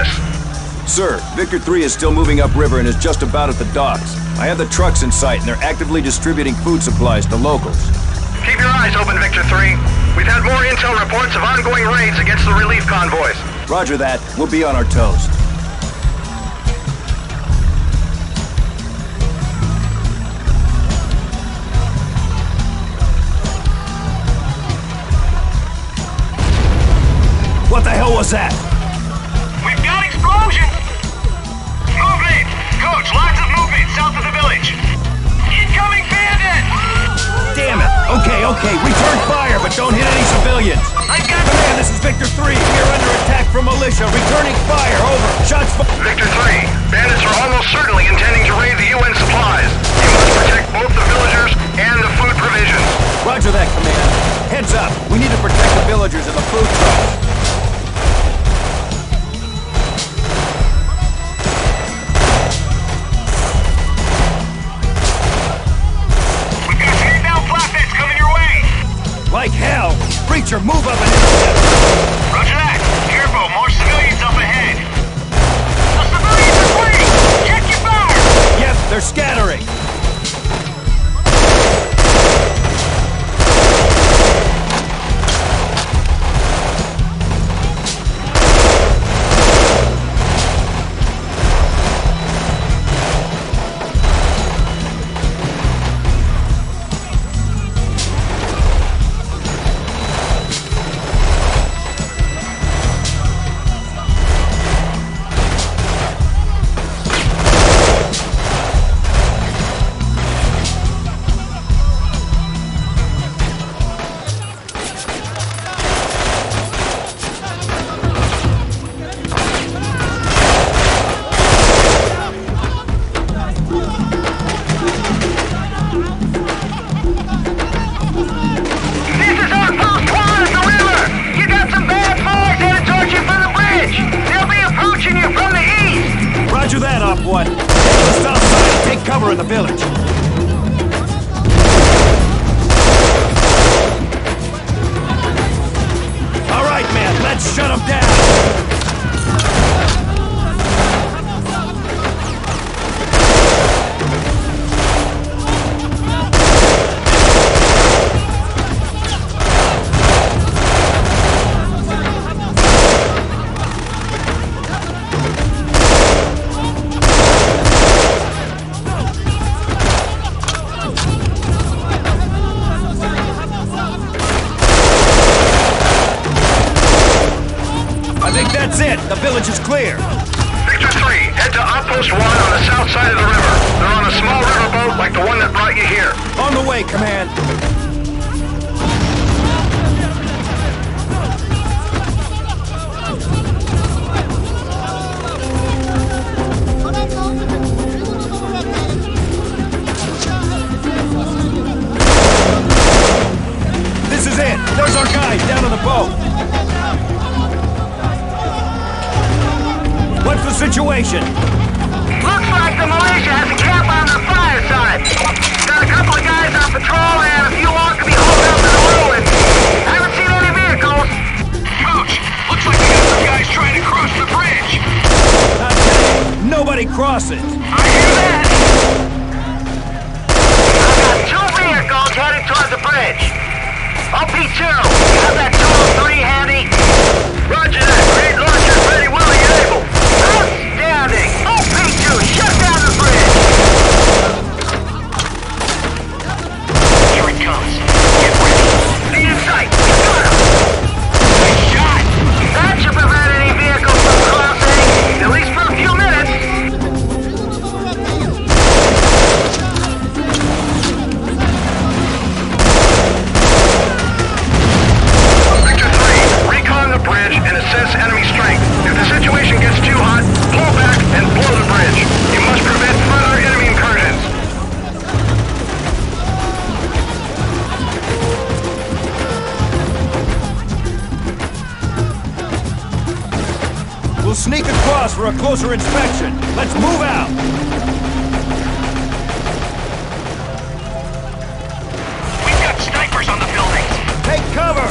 status? Sir, Victor 3 is still moving upriver and is just about at the docks. I have the trucks in sight and they're actively distributing food supplies to locals. Keep your eyes open, Victor 3. We've had more intel reports of ongoing raids against the relief convoys. Roger that. We'll be on our toes. What the hell was that? We've got explosions! Movement! Coach, lots of movement south of the village. Incoming bandit! Damn it! Okay, return fire, but don't hit any civilians! I've got... Command, this is Victor 3. We are under attack from militia. Returning fire, over. Shots Victor 3, bandits are almost certainly intending to raid the UN supplies. You must protect both the villagers and the food provisions. Roger that, Command. Heads up. We need to protect the villagers and the food trucks. Like hell! Preacher, move up and intercept! Roger that! Careful, more civilians up ahead! The civilians are fleeing! Check your fire! Yep, they're scattering! One. Just outside. Take cover in the village. All right, man. Let's shut them down. That's it! The village is clear! Victor 3, head to Outpost 1 on the south side of the river. They're on a small riverboat like the one that brought you here. On the way, Command! This is it! There's our guy down on the boat! What's the situation? Looks like the militia has a camp on the fire side. Got a couple of guys on patrol and a few more to be hauled up in the ruins. Haven't seen any vehicles. Coach, looks like we got some guys trying to cross the bridge. Not kidding. Nobody crosses. I hear that. I've got 2 vehicles headed towards the bridge. OP2, have that 203 handy? Roger that. Great launcher ready, willing, and able. Outstanding! OP2, shut down the bridge! Here it comes. Get ready. Be in sight. Got him! Nice shot! That should prevent any vehicles from crossing, at least for a few minutes. Victor 3, recon the bridge and assess enemy strength. If the situation gets too hot, pull back and blow the bridge. You must prevent further enemy incursions. We'll sneak across for a closer inspection. Let's move out! We've got snipers on the building. Take cover!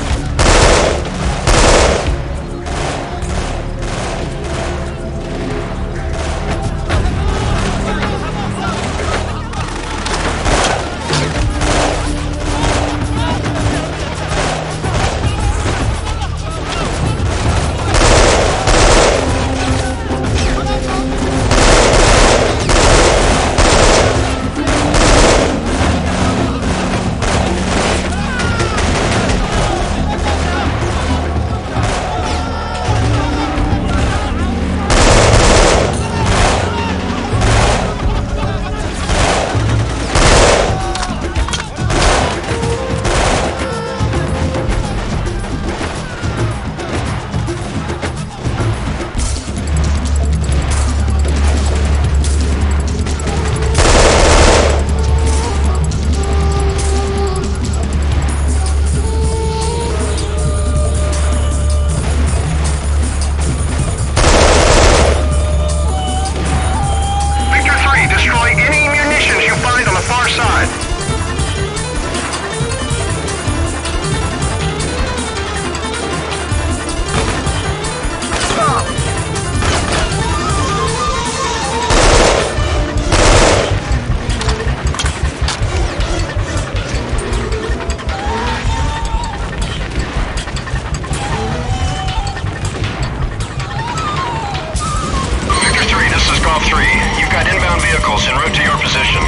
3. You've got inbound vehicles en route to your position.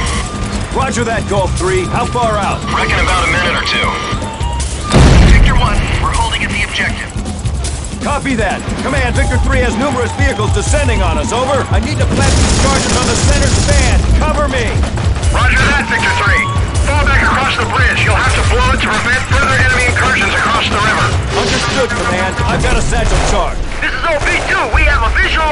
Roger that, Golf 3. How far out? Reckon about a minute or two. Victor 1, we're holding at the objective. Copy that. Command, Victor 3 has numerous vehicles descending on us. Over. I need to plant these charges on the center span. Cover me. Roger that, Victor 3. Fall back across the bridge. You'll have to blow it to prevent further enemy incursions across the river. Understood, Command. I've got a satchel charge. This is OP2. We have a visual